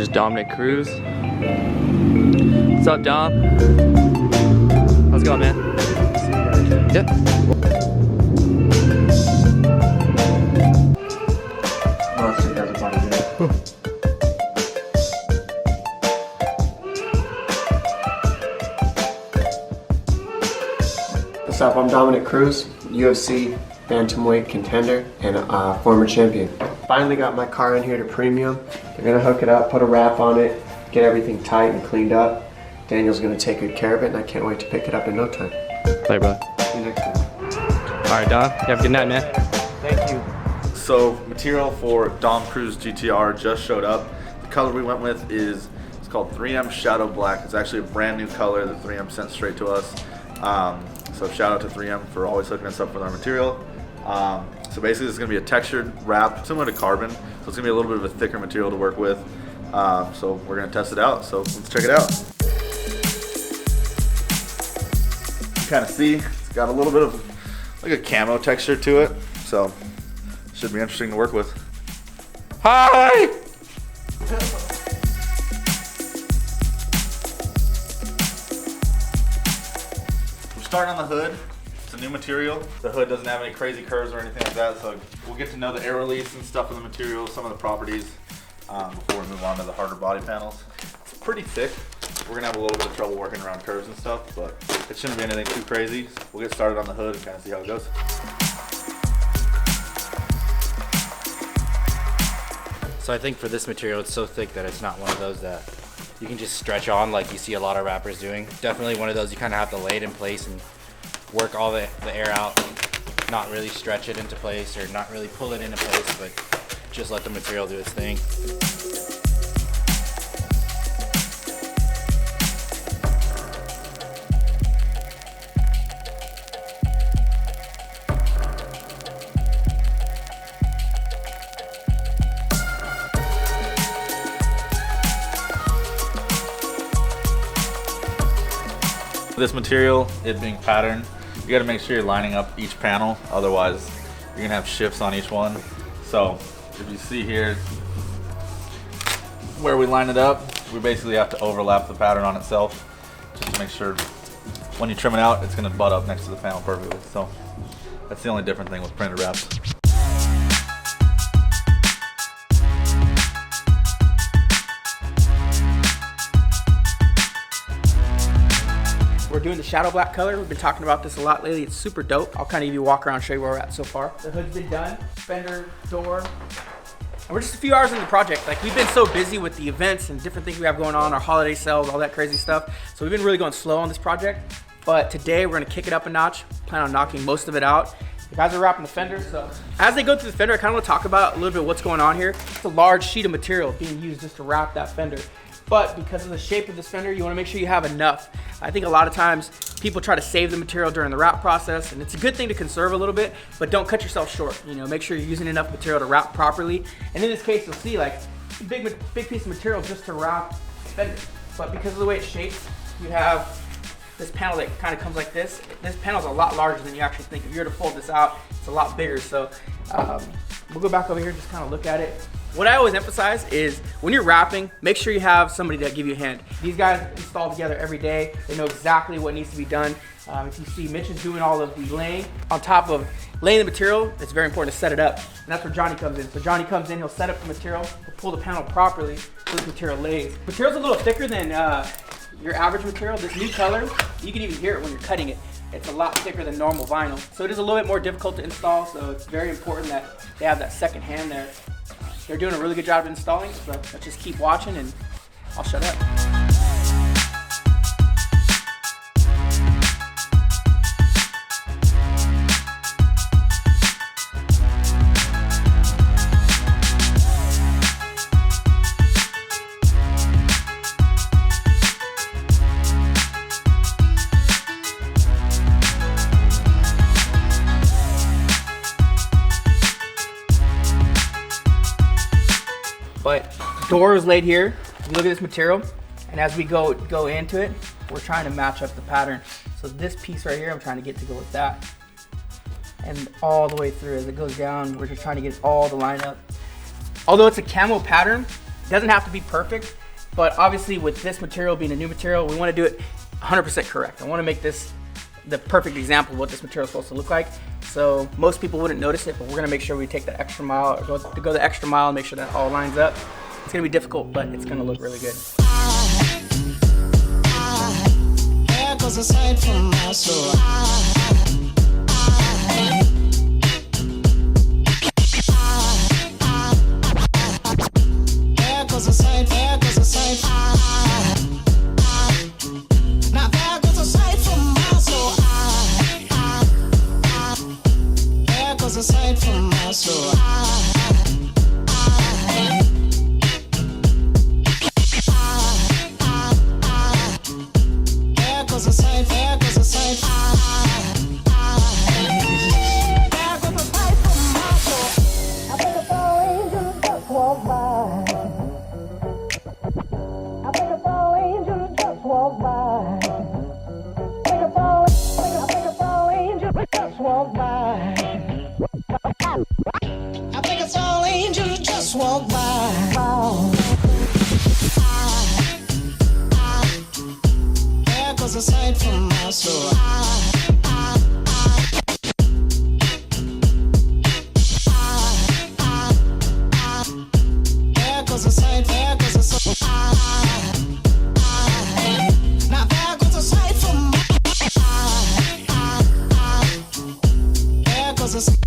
There's Dominick Cruz. What's up, Dom? How's it going, man? Yep. What's up? I'm Dominick Cruz, UFC bantamweight contender and a former champion. Finally got my car in here to premium. They're gonna hook it up, put a wrap on it, get everything tight and cleaned up. Daniel's gonna take good care of it, and I can't wait to pick it up in no time. Play, bro. See you next time. All right, Dom. You have a good night, man. Thank you. So material for Dom Cruz GTR just showed up. The color we went with is, it's called 3M Shadow Black. It's actually a brand new color that 3M sent straight to us. So shout out to 3M for always hooking us up with our material. So basically it's gonna be a textured wrap similar to carbon. So it's gonna be a little bit of a thicker material to work with. So we're gonna test it out. So let's check it out. You kind of see it's got a little bit of like a camo texture to it. So should be interesting to work with. Hi! We're starting on the hood. It's a new material. The hood doesn't have any crazy curves or anything like that, so we'll get to know the air release and stuff of the material, some of the properties, before we move on to the harder body panels. It's pretty thick. We're gonna have a little bit of trouble working around curves and stuff, but it shouldn't be anything too crazy. We'll get started on the hood and kind of see how it goes. So I think for this material, it's so thick that it's not one of those that you can just stretch on like you see a lot of rappers doing. Definitely one of those you kind of have to lay it in place and work all the air out, not really stretch it into place or not really pull it into place, but just let the material do its thing. This material, it being patterned, you got to make sure you're lining up each panel, otherwise you're gonna have shifts on each one. So if you see here where we line it up, we basically have to overlap the pattern on itself just to make sure when you trim it out, it's gonna butt up next to the panel perfectly. So that's the only different thing with printed wraps. We're doing the shadow black color. We've been talking about this a lot lately. It's super dope. I'll kind of give you a walk around, show you where we're at so far. The hood's been done, fender, door. And we're just a few hours into the project. Like, we've been so busy with the events and different things we have going on, our holiday sales, all that crazy stuff. So we've been really going slow on this project. But today we're gonna kick it up a notch, plan on knocking most of it out. The guys are wrapping the fender, so as they go through the fender, I kind of want to talk about a little bit what's going on here. It's a large sheet of material being used just to wrap that fender. But because of the shape of this fender, you want to make sure you have enough. I think a lot of times people try to save the material during the wrap process, and it's a good thing to conserve a little bit, but don't cut yourself short. You know, make sure you're using enough material to wrap properly. And in this case, you'll see like a big piece of material just to wrap the fender. But because of the way it's shaped, you have this panel that kind of comes like this. This panel's a lot larger than you actually think. If you were to fold this out, it's a lot bigger. So we'll go back over here and just kind of look at it. What I always emphasize is when you're wrapping, make sure you have somebody that give you a hand. These guys install together every day. They know exactly what needs to be done. If you see Mitch is doing all of the laying, on top of laying the material, it's very important to set it up. And that's where Johnnee comes in. So Johnnee comes in, he'll set up the material, he'll pull the panel properly so this material lays. Material's a little thicker than your average material. This new color, you can even hear it when you're cutting it. It's a lot thicker than normal vinyl. So it is a little bit more difficult to install, so it's very important that they have that second hand there. They're doing a really good job of installing, so let's just keep watching and I'll shut up. But door is laid here. You look at this material, and as we go into it, we're trying to match up the pattern. So this piece right here, I'm trying to get to go with that. And all the way through as it goes down, we're just trying to get all the line up. Although it's a camo pattern, doesn't have to be perfect, but obviously with this material being a new material, we want to do it 100% correct. I want to make this the perfect example of what this material is supposed to look like. So most people wouldn't notice it, but we're going to make sure we take the extra mile, or go the extra mile and make sure that all lines up. It's going to be difficult, but it's going to look really good. There goes a sight from my soul. There goes a sight, there goes a sight. Now there goes a sight from my soul. There goes a sight from my soul. There goes a sight, there goes a sight. There goes a sight from my soul. I think a fallen angel just walked by. I think a fallen angel just walked by. I think a fallen angel just walked by. I think it's all angels just walk by. There goes a sight from my soul. There goes a sight, there goes a sight. Now there goes a sight from my there goes a sight.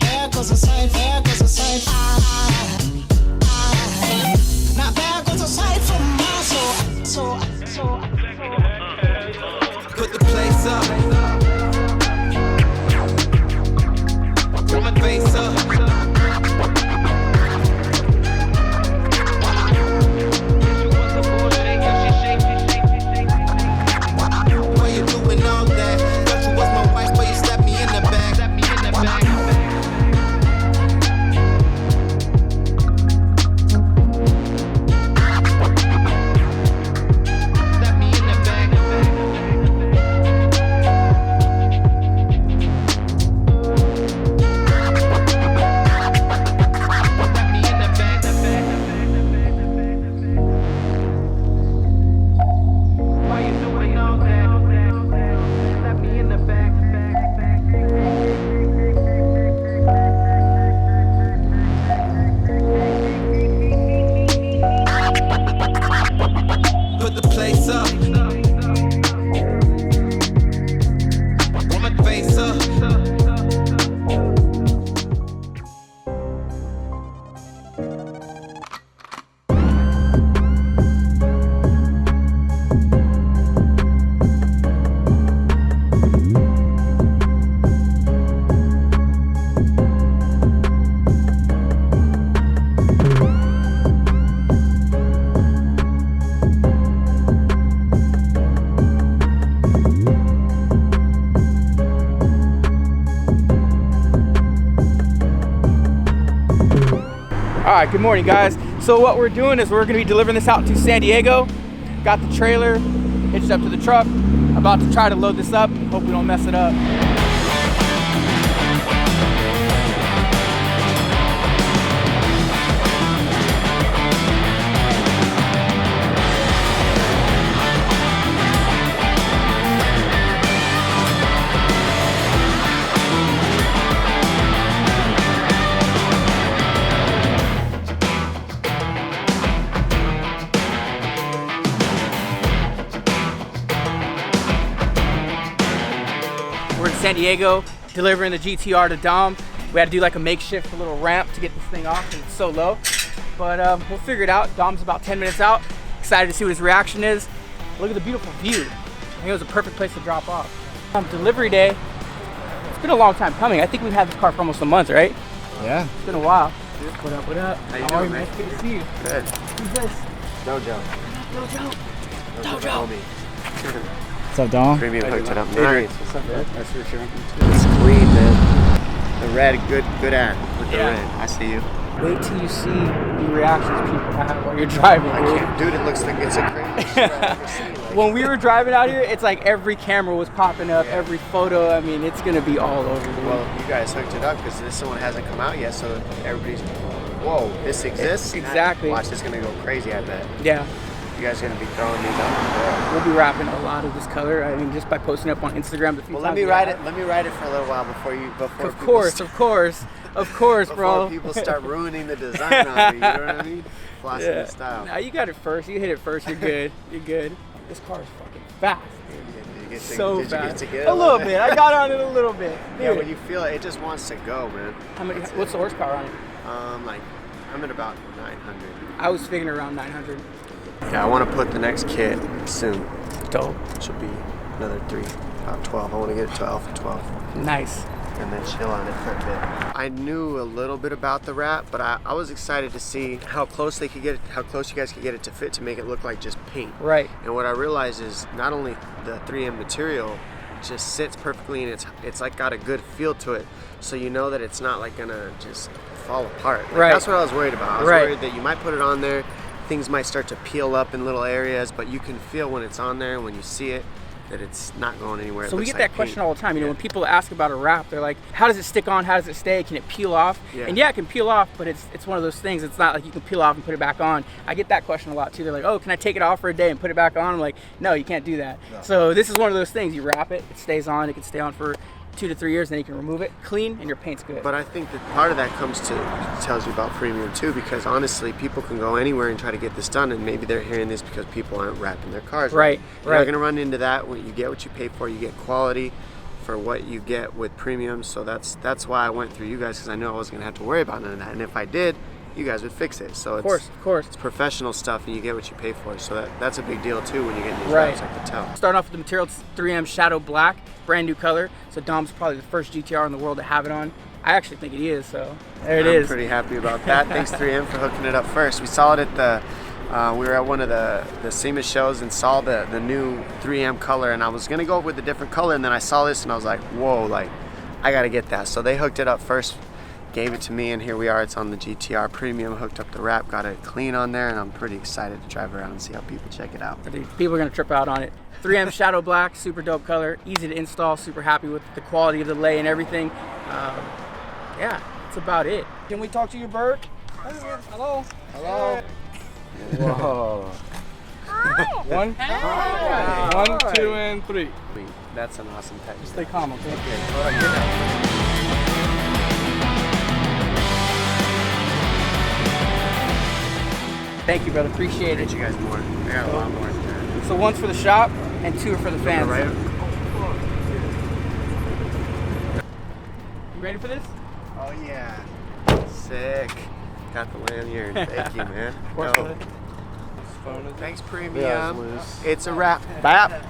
There goes a sight, there goes a sight. Now there goes a sight from my soul. Put the place up. Put my face up. Why you doing all that? Thought you was my wife, but you slapped me in the back. Slapped me in the back. Slapped me in the back. Slapped me in the back. Why you doing all that? Slapped me in the back. Put the place up. Put my face up. All right, good morning, guys. So what we're doing is we're gonna be delivering this out to San Diego. Got the trailer hitched up to the truck. About to try to load this up. Hope we don't mess it up. We're in San Diego delivering the GTR to Dom. We had to do like a makeshift little ramp to get this thing off because it's so low. But we'll figure it out. Dom's about 10 minutes out. Excited to see what his reaction is. Look at the beautiful view. I think it was a perfect place to drop off. Delivery day. It's been a long time coming. I think we've had this car for almost a month, right? Yeah. It's been a while. What up, what up? How are you, man? It's good to see you. Good. Who's this? Dojo. Dojo. What's up, Dom? Premium hooked it up. Nice. What's up, man? That's for sure. It's clean, man. The red, good ad with the Yeah. red. I see you. Wait till you see the reactions people have while you're driving. I can't, dude. It looks like it's a crazy shit I've ever seen. Like, When we were driving out here, it's like every camera was popping up, every photo. I mean, it's gonna be all over. Dude. well, you guys hooked it up because this one hasn't come out yet, so everybody's, whoa, this exists. Exactly. Watch, this is gonna go crazy. I bet. Yeah. You guys are gonna be throwing these up. We'll be wrapping a lot of this color. I mean, just by posting up on Instagram. Well, let me ride it. Let me ride it for a little while before you. Before Of course, bro. Before people start ruining the design on me, you know what I mean? Flossing the style. Nah, you got it first. You hit it first. You're good. You're good. This car is fucking fast. So Did fast. you get to get it a little bit. I got on it a little bit. Yeah, Dude. when you feel it, it just wants to go, man. How many? What's the horsepower on it? Like, I'm at about 900. I was figuring around 900. Yeah, I want to put the next kit soon. Dope. Should be another 3, about 12. I want to get it to Alpha 12. Nice. And then chill on it for a bit. I knew a little bit about the wrap, but I was excited to see how close they could get it, how close you guys could get it to fit to make it look like just paint. Right. And what I realized is not only the 3M material just sits perfectly and it's like got a good feel to it, so you know that it's not like gonna just fall apart. Like, right. That's what I was worried about. I was right. worried that you might put it on there, things might start to peel up in little areas, but you can feel when it's on there, when you see it, that it's not going anywhere. So It we looks get like that question paint. all the time. You know, when people ask about a wrap, they're like, "How does it stick on? How does it stay? Can it peel off?" Yeah. And yeah, it can peel off, but it's one of those things. It's not like you can peel off and put it back on. I get that question a lot too. They're like, "Oh, can I take it off for a day and put it back on?" I'm like, "No, you can't do that." No. So this is one of those things. You wrap it, it stays on. It can stay on for 2 to 3 years, then you can remove it, clean, and your paint's good. But I think that part of that tells you about premium too, because honestly, people can go anywhere and try to get this done, and maybe they're hearing this because people aren't wrapping their cars Right, You're right. not gonna run into that. When you get what you pay for, you get quality for what you get with premium. So that's why I went through you guys, because I knew I wasn't gonna have to worry about none of that. And if I did, you guys would fix it. So of course. it's professional stuff, and you get what you pay for. So that's a big deal too when you get these Right. wraps. I can tell. Starting off with the material, it's 3M Shadow Black, brand new color. So Dom's probably the first GTR in the world to have it on. I actually think it is, so there it is. I'm pretty happy about that. Thanks 3M for hooking it up first. We saw it at the, we were at one of the SEMA shows and saw the new 3M color, and I was gonna go with a different color, and then I saw this and I was like, whoa, like, I gotta get that. So they hooked it up first, gave it to me, and here we are. It's on the GTR Premium, hooked up the wrap, got it clean on there, and I'm pretty excited to drive around and see how people check it out. Dude, people are gonna trip out on it. 3M Shadow Black, super dope color, easy to install, super happy with the quality of the lay and everything. Yeah, that's about it. Can we talk to your bird? Hello. Hello. Whoa. One, 1, 2, and 3. That's an awesome text. Stay calm, okay? Thank you, brother. Appreciate it. You guys more. I got a lot more. So one's for the shop and 2 are for the fans. Right? You ready for this? Oh yeah. Sick. Got the lanyard. Thank you, man. course, Dope. brother. Thanks, Premium. Yeah, it's loose. It's a wrap. Bap.